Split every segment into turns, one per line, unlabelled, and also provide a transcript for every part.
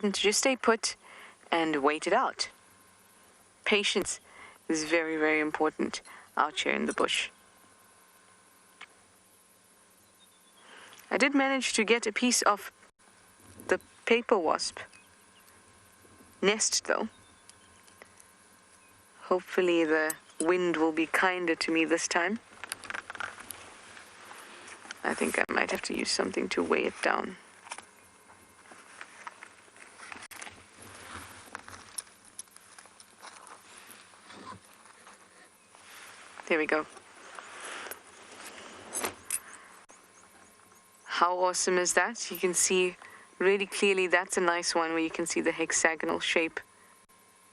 important to just stay put and wait it out. Patience is very, very important out here in the bush. I did manage to get a piece of the paper wasp nest though. Hopefully the wind will be kinder to me this time. I think I might have to use something to weigh it down. There we go. How awesome is that? You can see really clearly that's a nice one where you can see the hexagonal shape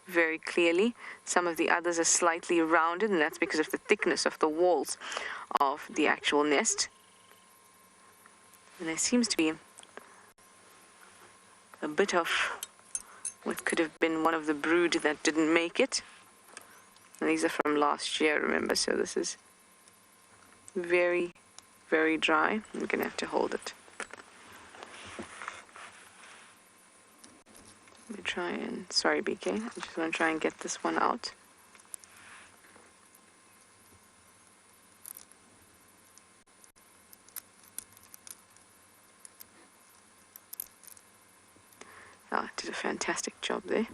very clearly. Some of the others are slightly rounded, and that's because of the thickness of the walls of the actual nest. And there seems to be a bit of what could have been one of the brood that didn't make it. And these are from last year, remember, so this is very, very dry. I'm going to have to hold it. Let me try and, sorry BK, I just want to try and get this one out. Ah, did a fantastic job there.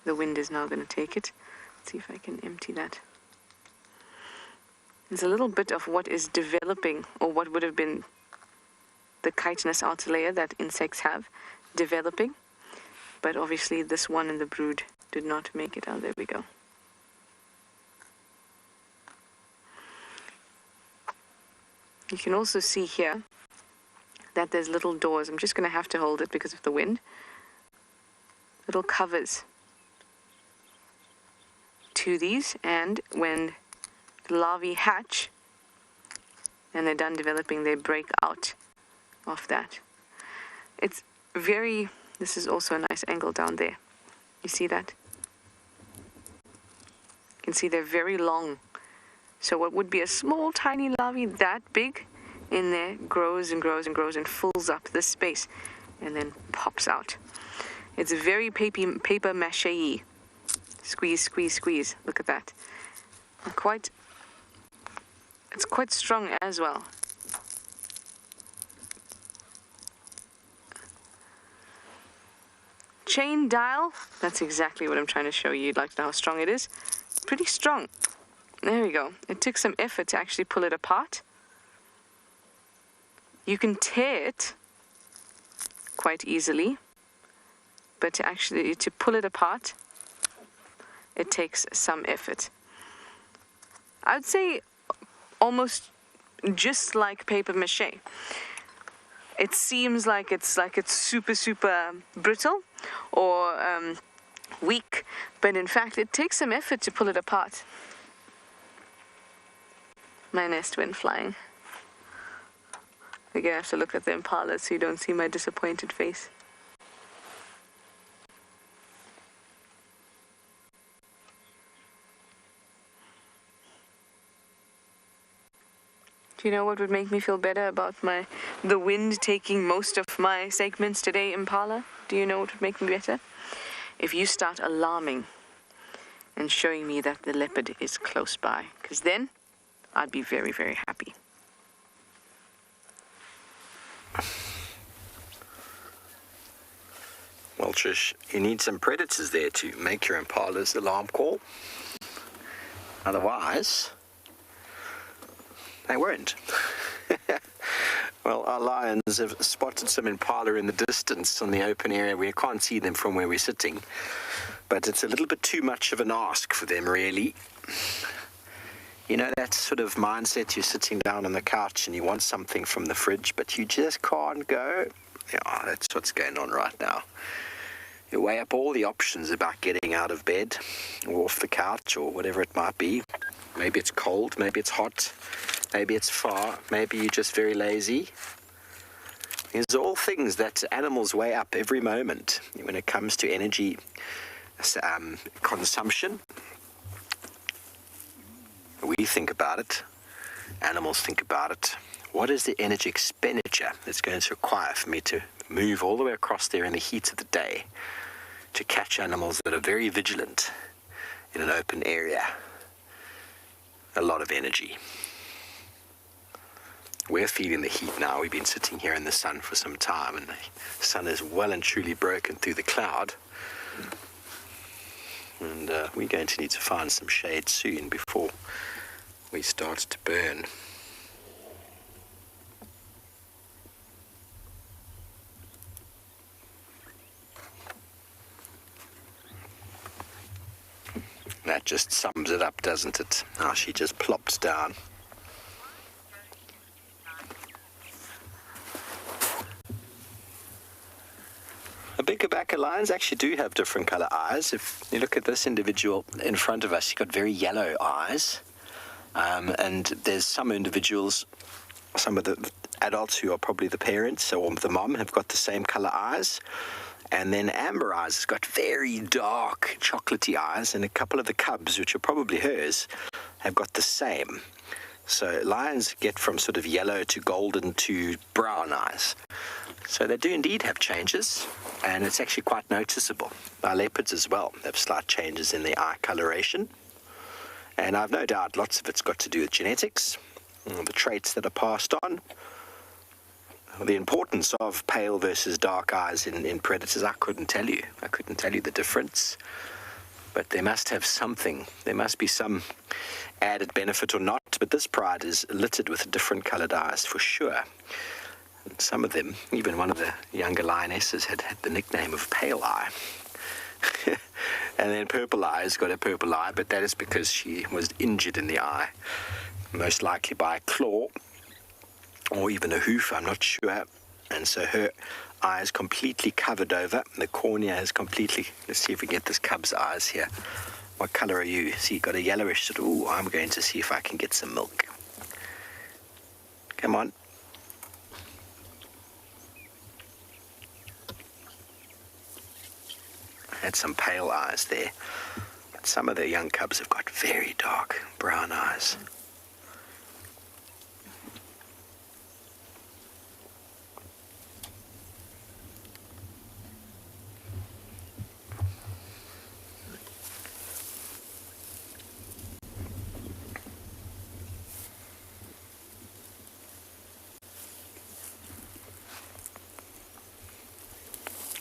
The wind is now going to take it. Let's see if I can empty that. There's a little bit of what is developing, or what would have been the chitinous outer layer that insects have developing. But obviously this one in the brood did not make it out. There we go. You can also see here that there's little doors. I'm just going to have to hold it because of the wind. Little covers to these, and when larvae hatch and they're done developing, they break out of that. It's very, this is also a nice angle down there. You see that? You can see they're very long. So what would be a small tiny larvae that big in there grows and grows and grows and fills up this space and then pops out. It's very paper mache-y. Squeeze, squeeze, squeeze. Look at that. It's quite strong as well. Chain dial, that's exactly what I'm trying to show you. You'd like to know how strong it is. Pretty strong. There we go. It took some effort to actually pull it apart. You can tear it quite easily, but to pull it apart, it takes some effort. I would say almost just like paper mache. It seems like it's super, super brittle or weak, but in fact it takes some effort to pull it apart. My nest went flying. Again, I have to look at the Impala so you don't see my disappointed face. Do you know what would make me feel better about the wind taking most of my segments today, Impala? Do you know what would make me better? If you start alarming and showing me that the leopard is close by, because then I'd be very, very happy.
Well, Trish, you need some predators there to make your Impala's alarm call. Otherwise, they won't. Well, our lions have spotted some Impala in the distance on the open area. We can't see them from where we're sitting, but it's a little bit too much of an ask for them, really. You know, that sort of mindset, you're sitting down on the couch and you want something from the fridge, but you just can't go. Yeah, that's what's going on right now. You weigh up all the options about getting out of bed or off the couch or whatever it might be. Maybe it's cold, maybe it's hot, maybe it's far, maybe you're just very lazy. These are all things that animals weigh up every moment when it comes to energy consumption. We think about it, animals think about it. What is the energy expenditure that's going to require for me to move all the way across there in the heat of the day to catch animals that are very vigilant in an open area. A lot of energy. We're feeling the heat now. We've been sitting here in the sun for some time, and the sun is well and truly broken through the cloud. And we're going to need to find some shade soon before we start to burn. That just sums it up, doesn't it? Now she just plops down. The bigger backer lions actually do have different color eyes. If you look at this individual in front of us, he's got very yellow eyes. And there's some individuals, some of the adults who are probably the parents or the mom, have got the same color eyes. And then Amber Eyes has got very dark chocolatey eyes, and a couple of the cubs, which are probably hers, have got the same. So lions get from sort of yellow to golden to brown eyes. So they do indeed have changes, and it's actually quite noticeable. Our leopards as well have slight changes in their eye coloration. And I've no doubt lots of it's got to do with genetics, the traits that are passed on. The importance of pale versus dark eyes in predators, I couldn't tell you. I couldn't tell you the difference. But they must have something. There must be some added benefit or not. But this pride is littered with different coloured eyes for sure. And some of them, even one of the younger lionesses, had the nickname of Pale Eye. And then Purple Eye has got a purple eye, but that is because she was injured in the eye, most likely by a claw or even a hoof, I'm not sure. And so her eye is completely covered over. The cornea is completely... Let's see if we get this cub's eyes here. What colour are you? See, you've got a yellowish sort of... Ooh, I'm going to see if I can get some milk. Come on. I had some pale eyes there. But some of the young cubs have got very dark brown eyes.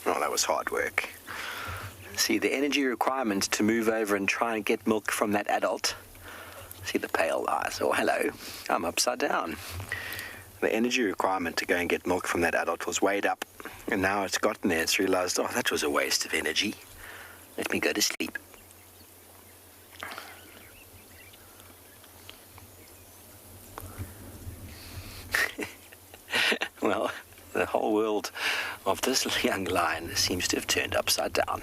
Oh, that was hard work. See, the energy requirement to move over and try and get milk from that adult. See the pale eyes. Oh, hello. I'm upside down. The energy requirement to go and get milk from that adult was weighed up. And now it's gotten there. It's realized, oh, that was a waste of energy. Let me go to sleep. Well, the whole world of this young lion seems to have turned upside down.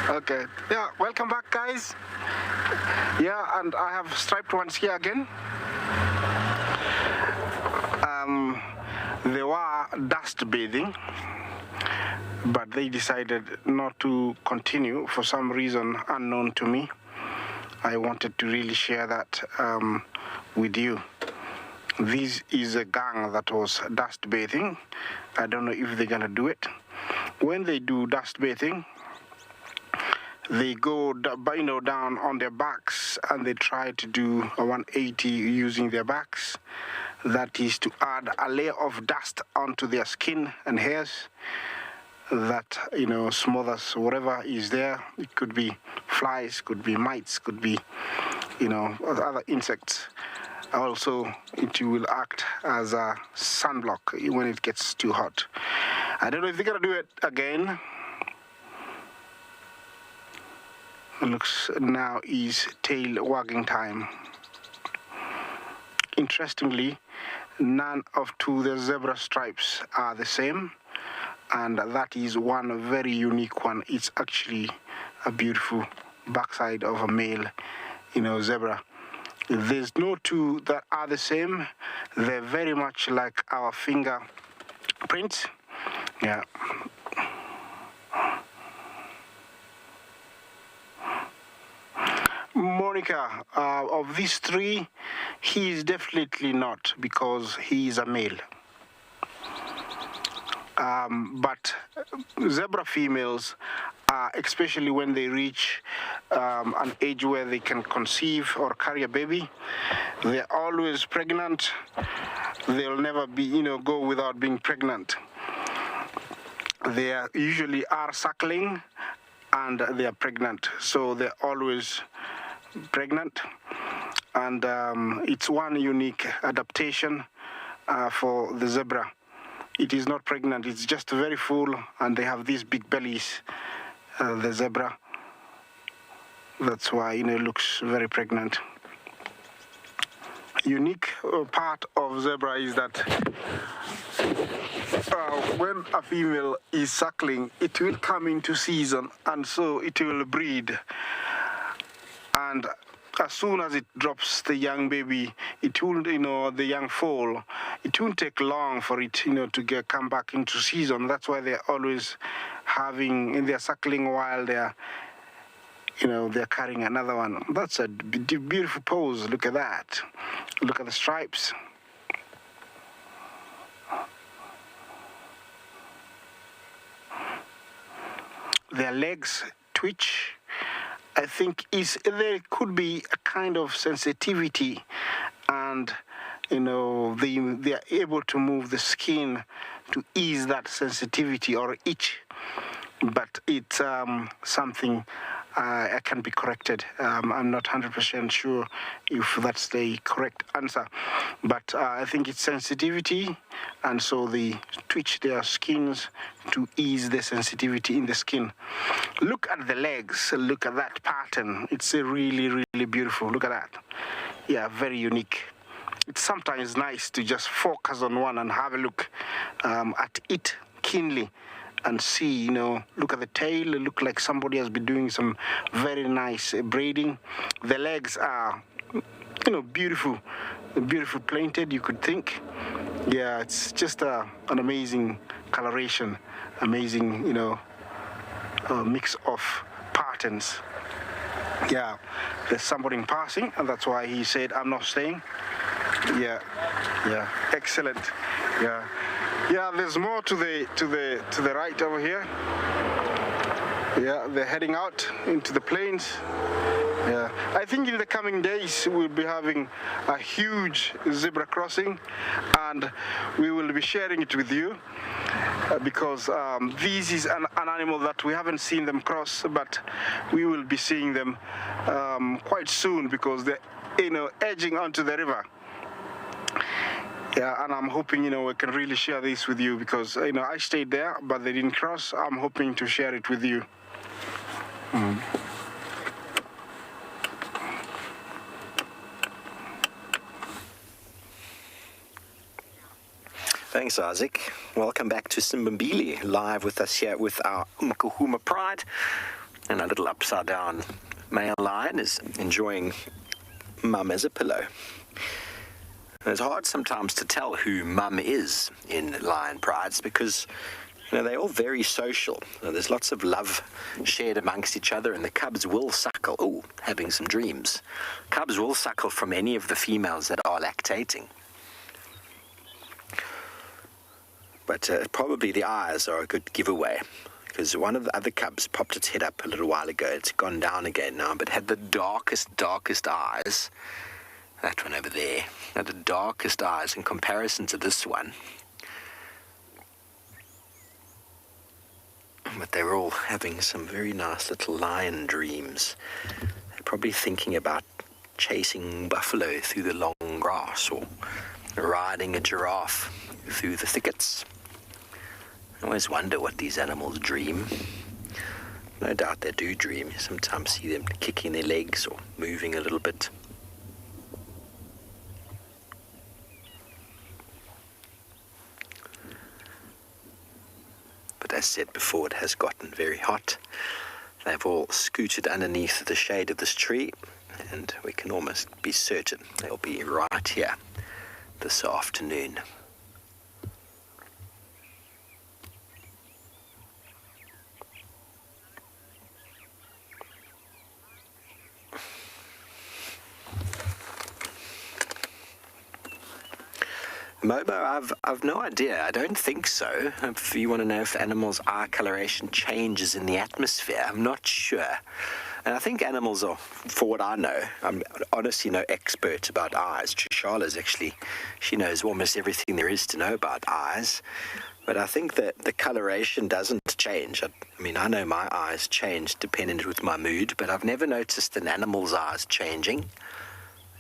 Okay, yeah, welcome back, guys. Yeah, and I have striped ones here again. They were dust bathing, but they decided not to continue for some reason unknown to me. I wanted to really share that with you. This is a gang that was dust bathing. I don't know if they're gonna do it. When they do dust bathing, they go down on their backs and they try to do a 180 using their backs. That is to add a layer of dust onto their skin and hairs that, smothers whatever is there. It could be flies, could be mites, could be, other insects. Also, it will act as a sunblock when it gets too hot. I don't know if they're gonna do it again. Looks now is tail wagging time. Interestingly, none of the zebra stripes are the same, and that is one very unique one. It's actually a beautiful backside of a male, zebra. There's no two that are the same. They're very much like our fingerprints. Yeah. Monica, of these three, he is definitely not, because he is a male. But zebra females, especially when they reach an age where they can conceive or carry a baby, they're always pregnant. They'll never be, go without being pregnant. They usually are suckling and they are pregnant, so they're always pregnant. And it's one unique adaptation for the zebra. It is not pregnant, it's just very full, and they have these big bellies, the zebra. That's why, it looks very pregnant. Unique part of zebra is that when a female is suckling, it will come into season, and so it will breed. And as soon as it drops the young baby, it will, the young foal, it won't take long for it, to come back into season. That's why they're always they're suckling while they're carrying another one. That's a beautiful pose. Look at that. Look at the stripes. Their legs twitch. I think there could be a kind of sensitivity, and they are able to move the skin to ease that sensitivity or itch. But it's something can be corrected. I'm not 100% sure if that's the correct answer, but I think it's sensitivity, and so they twitch their skins to ease the sensitivity in the skin. Look at the legs. Look at that pattern. It's really, really beautiful. Look at that. Yeah, very unique. It's sometimes nice to just focus on one and have a look at it keenly and see, look at the tail. It looks like somebody has been doing some very nice braiding. The legs are, beautiful painted, you could think. Yeah, it's just an amazing coloration, amazing, mix of patterns. Yeah, there's somebody passing, and that's why he said, I'm not staying. Yeah, excellent. Yeah, there's more to the right over here. Yeah, they're heading out into the plains. Yeah, I think in the coming days we'll be having a huge zebra crossing, and we will be sharing it with you because this is an animal that we haven't seen them cross, but we will be seeing them quite soon because they're edging onto the river. Yeah, and I'm hoping, we can really share this with you because, I stayed there, but they didn't cross. I'm hoping to share it with you.
Thanks, Isaac. Welcome back to Simbambili, live with us here with our Umkuhuma Pride. And our little upside-down male lion is enjoying mum as a pillow. It's hard sometimes to tell who mum is in lion prides because, they're all very social. There's lots of love shared amongst each other, and the cubs will suckle. Oh, having some dreams. Cubs will suckle from any of the females that are lactating. But probably the eyes are a good giveaway because one of the other cubs popped its head up a little while ago. It's gone down again now, but had the darkest eyes. That one over there had the darkest eyes in comparison to this one. But they were all having some very nice little lion dreams. They're probably thinking about chasing buffalo through the long grass or riding a giraffe through the thickets. I always wonder what these animals dream. No doubt they do dream. You sometimes see them kicking their legs or moving a little bit. But as said before, it has gotten very hot. They've all scooted underneath the shade of this tree, and we can almost be certain they'll be right here this afternoon. Mobo, I've no idea. I don't think so. If you want to know if animals' eye coloration changes in the atmosphere, I'm not sure. And I think animals are, for what I know, I'm honestly no expert about eyes. Trishala's actually, she knows almost everything there is to know about eyes. But I think that the coloration doesn't change. I mean, I know my eyes change depending with my mood, but I've never noticed an animal's eyes changing.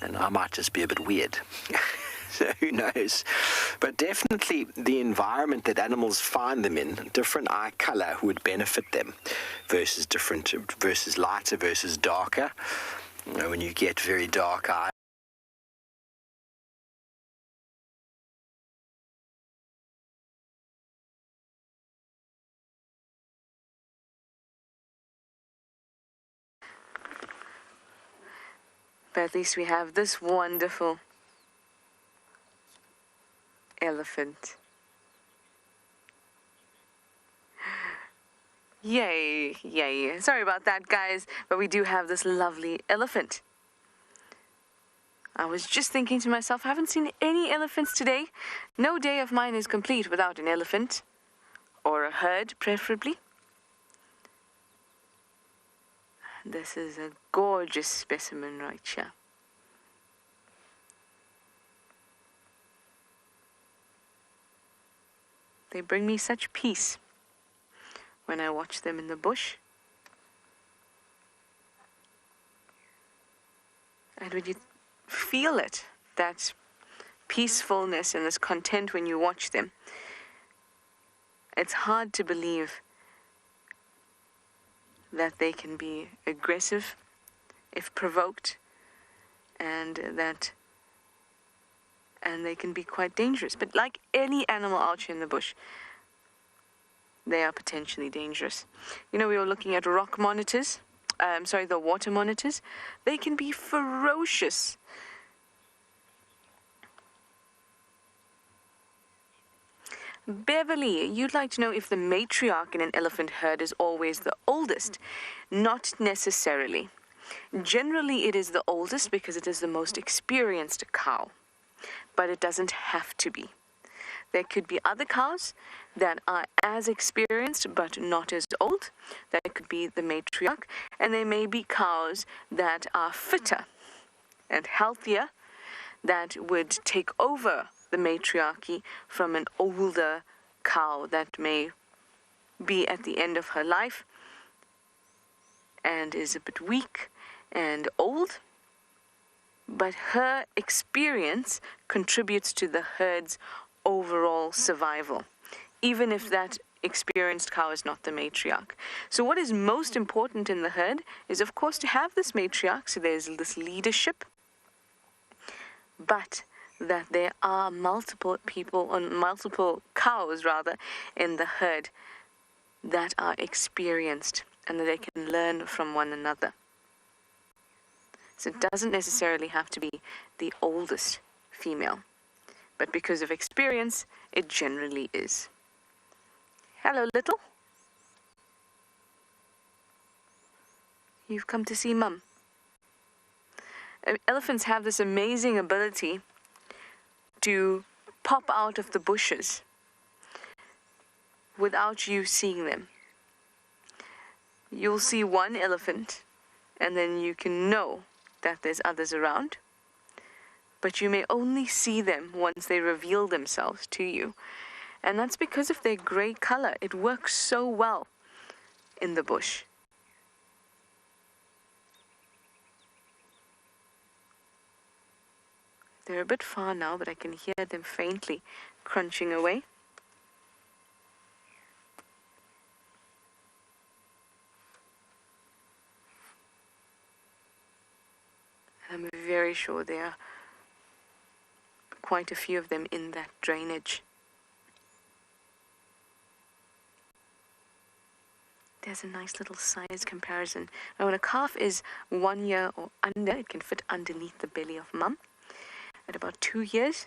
And I might just be a bit weird. So who knows? But definitely the environment that animals find them in, different eye color would benefit them versus lighter versus darker. You know, when you get very dark eyes,
But at least we have this wonderful elephant. Yay, yay. Sorry about that, guys, but we do have this lovely elephant. I was just thinking to myself, I haven't seen any elephants today. No day of mine is complete without an elephant, or a herd, preferably. This is a gorgeous specimen right here. They bring me such peace when I watch them in the bush. And when you feel it, that peacefulness and this content when you watch them, it's hard to believe that they can be aggressive if provoked, and they can be quite dangerous. But like any animal out here in the bush, they are potentially dangerous. You know, we were looking at rock monitors, the water monitors. They can be ferocious. Beverly, you'd like to know if the matriarch in an elephant herd is always the oldest. Not necessarily. Generally, it is the oldest because it is the most experienced cow. But it doesn't have to be. There could be other cows that are as experienced but not as old. That could be the matriarch. And there may be cows that are fitter and healthier that would take over the matriarchy from an older cow that may be at the end of her life and is a bit weak and old. But her experience contributes to the herd's overall survival, even if that experienced cow is not the matriarch. So what is most important in the herd is, of course, to have this matriarch, so there's this leadership, but that there are multiple cows in the herd that are experienced and that they can learn from one another. So it doesn't necessarily have to be the oldest female, but because of experience, it generally is. Hello, little. You've come to see Mum. Elephants have this amazing ability to pop out of the bushes without you seeing them. You'll see one elephant, and then you can know that there's others around, but you may only see them once they reveal themselves to you. And that's because of their gray color. It works so well in the bush. They're a bit far now, but I can hear them faintly crunching away. I'm very sure there are quite a few of them in that drainage. There's a nice little size comparison. Now, when a calf is 1 year or under, it can fit underneath the belly of Mum. At about 2 years,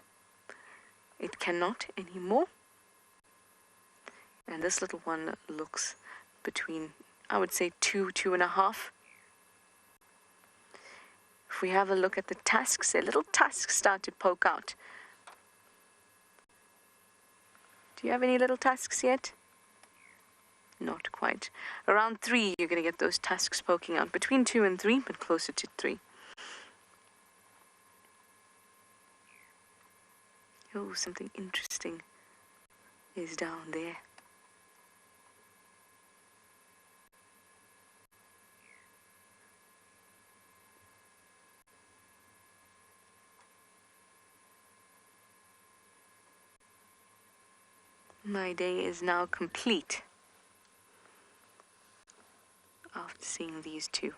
it cannot anymore. And this little one looks between, I would say, 2.5. If we have a look at the tusks, their little tusks start to poke out. Do you have any little tusks yet? Not quite. Around 3, you're going to get those tusks poking out. Between 2 and 3, but closer to 3. Oh, something interesting is down there. My day is now complete after seeing these two.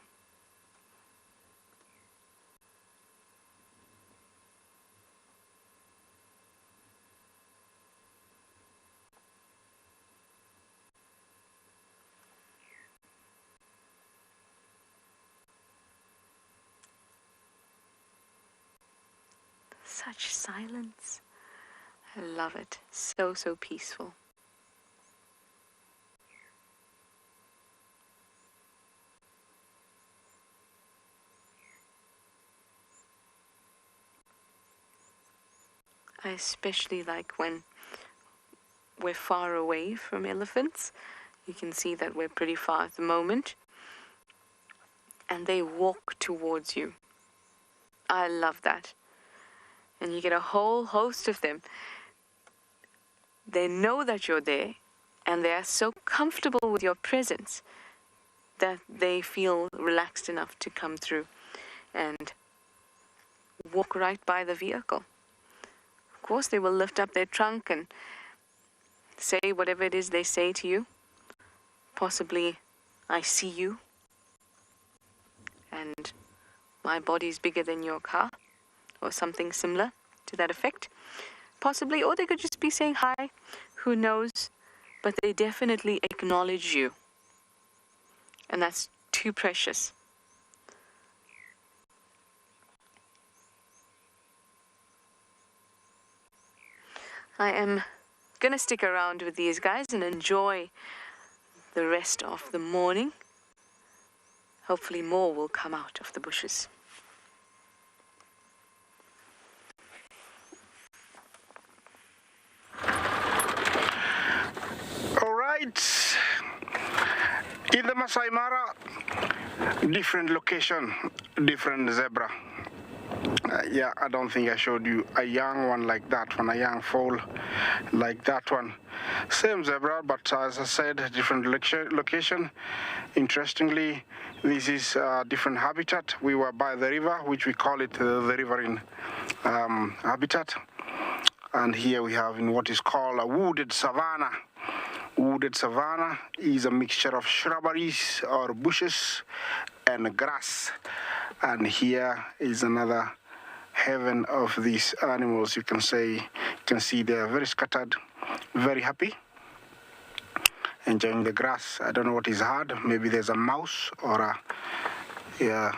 Such silence. I love it. So, so peaceful. I especially like when we're far away from elephants. You can see that we're pretty far at the moment. And they walk towards you. I love that. And you get a whole host of them. They know that you're there, and they are so comfortable with your presence that they feel relaxed enough to come through and walk right by the vehicle. Of course, they will lift up their trunk and say whatever it is they say to you. Possibly, I see you, and my body's bigger than your car, or something similar to that effect. Possibly, or they could just be saying hi, who knows, but they definitely acknowledge you. And that's too precious. I am gonna stick around with these guys and enjoy the rest of the morning. Hopefully more will come out of the bushes.
All right. In the Masai Mara, different location, different zebra. Yeah, I don't think I showed you a young one like that one, a young foal like that one. Same zebra, but as I said, different location. Interestingly, this is a different habitat. We were by the river, which we call it the riverine habitat. And here we have in what is called a wooded savanna. Wooded savanna is a mixture of shrubberies or bushes and grass. And here is another heaven of these animals. You can see they are very scattered, very happy, enjoying the grass. I don't know what is hard. Maybe there's a mouse or a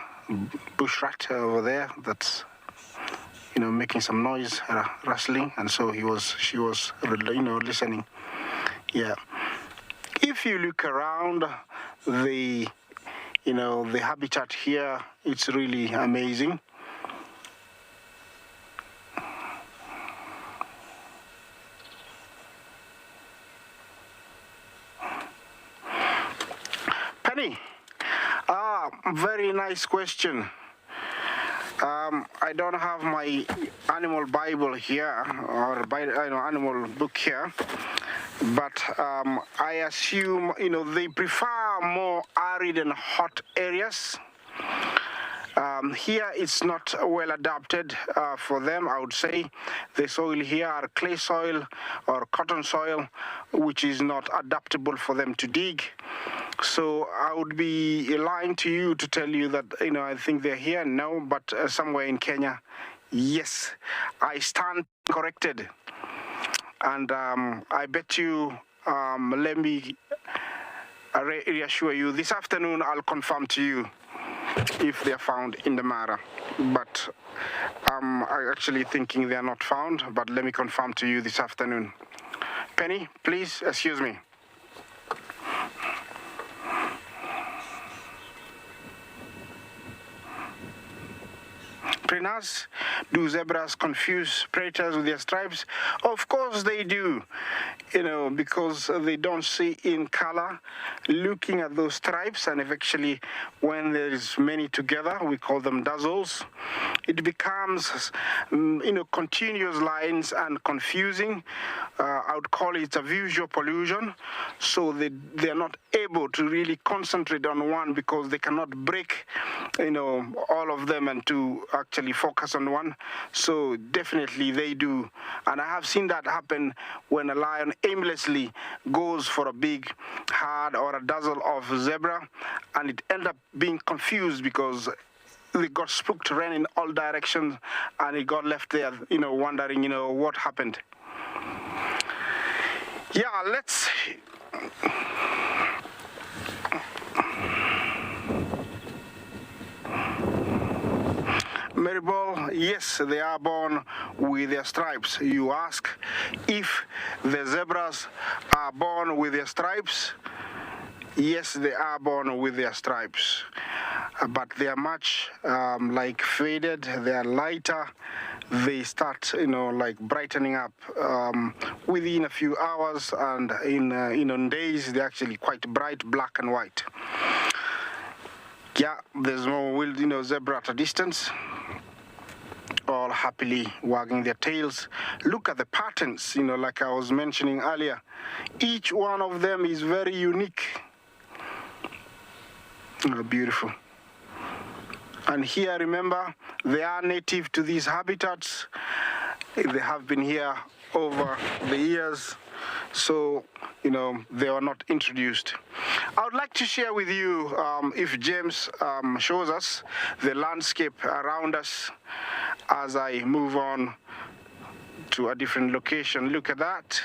bush rat over there that's making some noise, rustling, and so she was listening. Yeah. If you look around the habitat here, it's really amazing. Penny, very nice question. I don't have my animal Bible here or animal book here, but I assume they prefer more arid and hot areas. Here it's not well adapted for them, I would say. The soil here are clay soil or cotton soil, which is not adaptable for them to dig. So I would be lying to you to tell you that, I think they're here. No, but somewhere in Kenya, yes, I stand corrected. And I bet you, let me reassure you, this afternoon I'll confirm to you if they're found in the Mara. But I'm actually thinking they're not found, but let me confirm to you this afternoon. Penny, please, excuse me. predators? Do zebras confuse predators with their stripes? Of course they do, because they don't see in color. Looking at those stripes, and actually when there is many together, we call them dazzles, it becomes, continuous lines and confusing. I would call it a visual pollution. So they're not able to really concentrate on one because they cannot break, all of them and to actually focus on one. So definitely they do. And I have seen that happen when a lion aimlessly goes for a big herd or a dazzle of zebra, and it ends up being confused because they got spooked, ran in all directions, and it got left there, wondering, what happened. Yeah, let's... Maribel, yes, they are born with their stripes. You ask if the zebras are born with their stripes. Yes, they are born with their stripes, but they are much faded. They are lighter. They start, brightening up within a few hours, and in days they're actually quite bright, black and white. Yeah, there's more zebra at a distance, all happily wagging their tails. Look at the patterns, like I was mentioning earlier. Each one of them is very unique. Oh, beautiful. And here, remember, they are native to these habitats. They have been here over the years, so, they are not introduced. I would like to share with you, if James shows us the landscape around us as I move on to a different location. Look at that.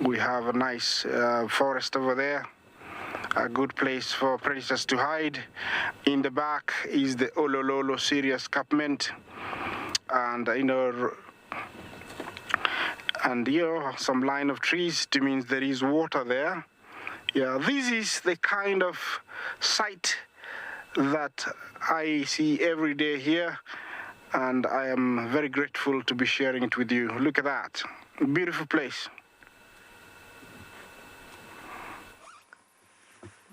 We have a nice forest over there. A good place for predators to hide. In the back is the Olololo Sirius Escarpment, and some line of trees. It means there is water there. Yeah, this is the kind of sight that I see every day here, and I am very grateful to be sharing it with you. Look at that, beautiful place.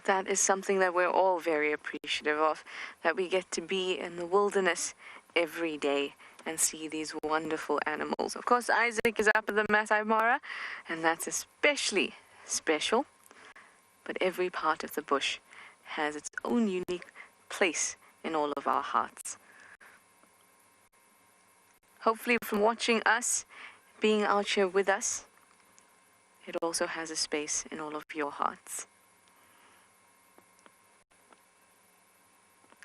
That is something that we're all very appreciative of, that we get to be in the wilderness every day and see these wonderful animals. Of course, Isaac is up at the Masai Mara, and that's especially special. But every part of the bush has its own unique place in all of our hearts. Hopefully, from watching us, being out here with us, it also has a space in all of your hearts.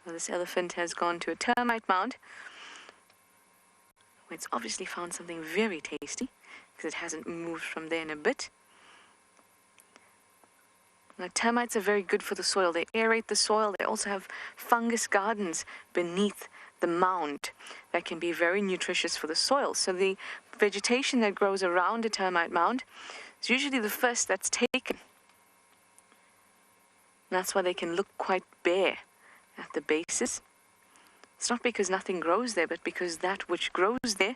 Well, this elephant has gone to a termite mound, where it's obviously found something very tasty, because it hasn't moved from there in a bit. Now, termites are very good for the soil. They aerate the soil. They also have fungus gardens beneath the mound that can be very nutritious for the soil. So the vegetation that grows around a termite mound is usually the first that's taken. And that's why they can look quite bare at the bases. It's not because nothing grows there, but because that which grows there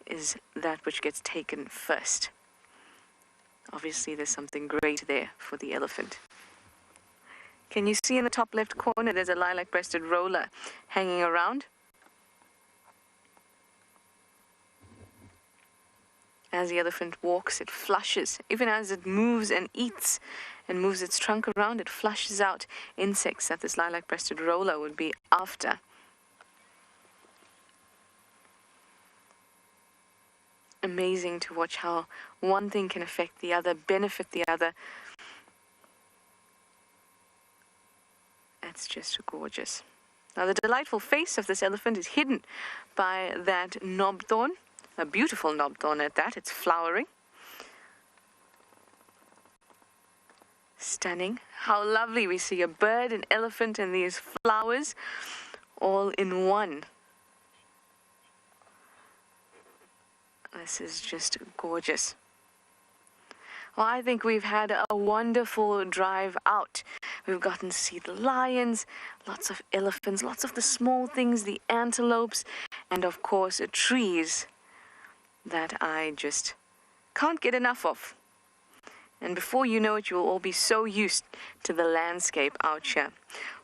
is that which gets taken first. Obviously, there's something great there for the elephant. Can you see in the top left corner, there's a lilac-breasted roller hanging around? As the elephant walks, it flushes. Even as it moves and eats and moves its trunk around, it flushes out insects that this lilac-breasted roller would be after. Amazing to watch how one thing can affect the other, benefit the other. That's just gorgeous. Now, the delightful face of this elephant is hidden by that knob thorn, a beautiful knob thorn at that. It's flowering. Stunning. How lovely. We see a bird, an elephant, and these flowers all in one. This is just gorgeous. Well, I think we've had a wonderful drive out. We've gotten to see the lions, lots of elephants, lots of the small things, the antelopes, and of course, trees that I just can't get enough of. And before you know it, you'll all be so used to the landscape out here.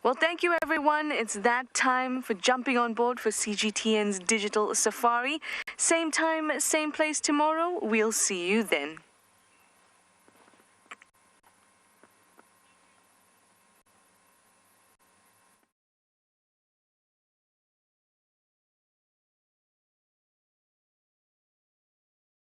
Well, thank you, everyone. It's that time for jumping on board for CGTN's Digital Safari. Same time, same place tomorrow. We'll see you then.